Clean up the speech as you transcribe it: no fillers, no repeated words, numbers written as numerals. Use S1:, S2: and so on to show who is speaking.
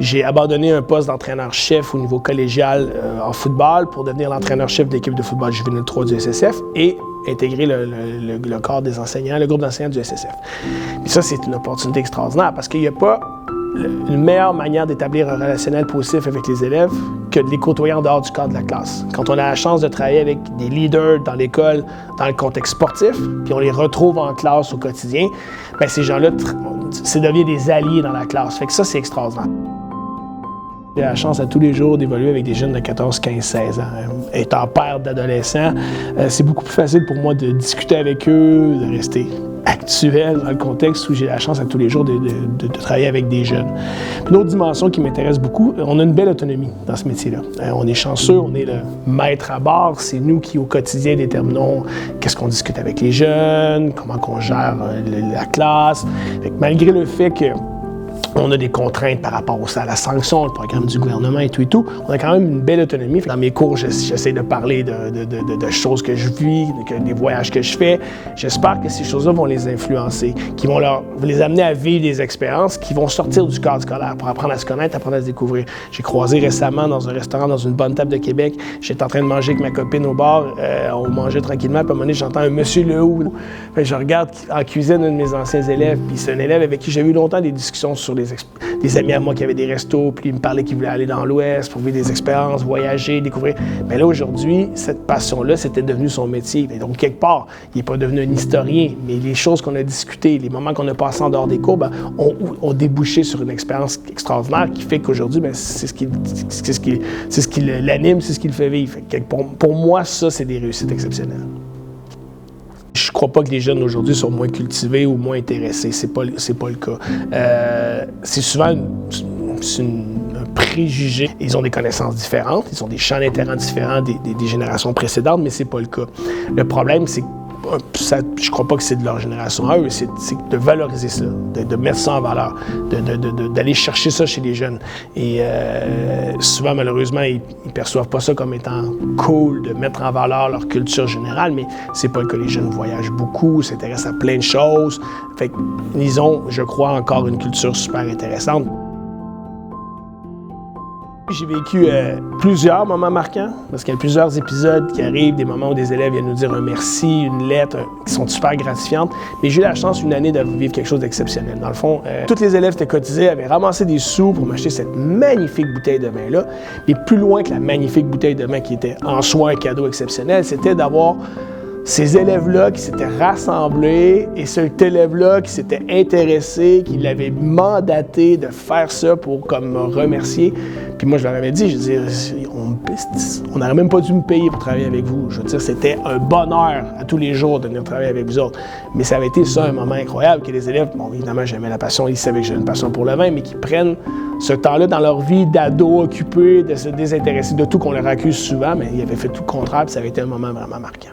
S1: J'ai abandonné un poste d'entraîneur-chef au niveau collégial en football pour devenir l'entraîneur-chef de l'équipe de football juvénile 3 du SSF et intégrer le corps des enseignants, le groupe d'enseignants du SSF. Et ça, c'est une opportunité extraordinaire parce qu'il n'y a pas une meilleure manière d'établir un relationnel positif avec les élèves que de les côtoyer en dehors du cadre de la classe. Quand on a la chance de travailler avec des leaders dans l'école, dans le contexte sportif, puis on les retrouve en classe au quotidien, bien, ces gens-là, ça devient des alliés dans la classe. Fait que ça, c'est extraordinaire. J'ai la chance à tous les jours d'évoluer avec des jeunes de 14, 15, 16 ans. Étant père d'adolescents, c'est beaucoup plus facile pour moi de discuter avec eux, de rester actuel dans le contexte où j'ai la chance à tous les jours de travailler avec des jeunes. Une autre dimension qui m'intéresse beaucoup, on a une belle autonomie dans ce métier-là. On est chanceux, on est le maître à bord, c'est nous qui au quotidien déterminons qu'est-ce qu'on discute avec les jeunes, comment on gère la classe. Fait que malgré le fait que on a des contraintes par rapport à la sanction, le programme du gouvernement et tout. On a quand même une belle autonomie. Dans mes cours, j'essaie de parler de choses que je vis, des voyages que je fais. J'espère que ces choses-là vont les influencer, qui vont les amener à vivre des expériences qui vont sortir du cadre scolaire pour apprendre à se connaître, apprendre à se découvrir. J'ai croisé récemment dans un restaurant, dans une bonne table de Québec. J'étais en train de manger avec ma copine au bar. On mangeait tranquillement. Puis à un moment donné, j'entends un monsieur Lehoux. Je regarde en cuisine un de mes anciens élèves. Puis c'est un élève avec qui j'ai eu longtemps des discussions sur des amis à moi qui avaient des restos, puis il me parlait qu'il voulait aller dans l'Ouest pour vivre des expériences, voyager, découvrir. Mais là, aujourd'hui, cette passion-là, c'était devenu son métier. Et donc, quelque part, il n'est pas devenu un historien, mais les choses qu'on a discutées, les moments qu'on a passés en dehors des cours, ont débouché sur une expérience extraordinaire qui fait qu'aujourd'hui, c'est ce qui l'anime, c'est ce qui le fait vivre. Pour moi, ça, c'est des réussites exceptionnelles. Je crois pas que les jeunes aujourd'hui sont moins cultivés ou moins intéressés. C'est pas le cas. C'est souvent un préjugé. Ils ont des connaissances différentes, ils ont des champs d'intérêt différents des générations précédentes, mais c'est pas le cas. Le problème, c'est que je crois pas que c'est de leur génération à eux, c'est de valoriser ça, de mettre ça en valeur, d'aller chercher ça chez les jeunes. Et souvent, malheureusement, ils perçoivent pas ça comme étant cool de mettre en valeur leur culture générale, mais c'est pas le cas. Les jeunes voyagent beaucoup, s'intéressent à plein de choses. Fait qu'ils ont, je crois, encore une culture super intéressante. J'ai vécu plusieurs moments marquants, parce qu'il y a plusieurs épisodes qui arrivent, des moments où des élèves viennent nous dire un merci, une lettre, qui sont super gratifiantes. Mais j'ai eu la chance une année de vivre quelque chose d'exceptionnel. Dans le fond, tous les élèves qui étaient cotisés avaient ramassé des sous pour m'acheter cette magnifique bouteille de vin-là. Mais plus loin que la magnifique bouteille de vin qui était en soi un cadeau exceptionnel, c'était d'avoir ces élèves-là qui s'étaient rassemblés et cet élève-là qui s'était intéressé, qui l'avait mandaté de faire ça pour comme me remercier. Puis moi, je leur avais dit, je veux dire, on n'aurait même pas dû me payer pour travailler avec vous. Je veux dire, c'était un bonheur à tous les jours de venir travailler avec vous autres. Mais ça avait été ça, un moment incroyable que les élèves, bon, évidemment, j'aimais la passion, ils savaient que j'avais une passion pour le vin, mais qui prennent ce temps-là dans leur vie d'ado occupé, de se désintéresser de tout qu'on leur accuse souvent, mais ils avaient fait tout le contraire, puis ça avait été un moment vraiment marquant.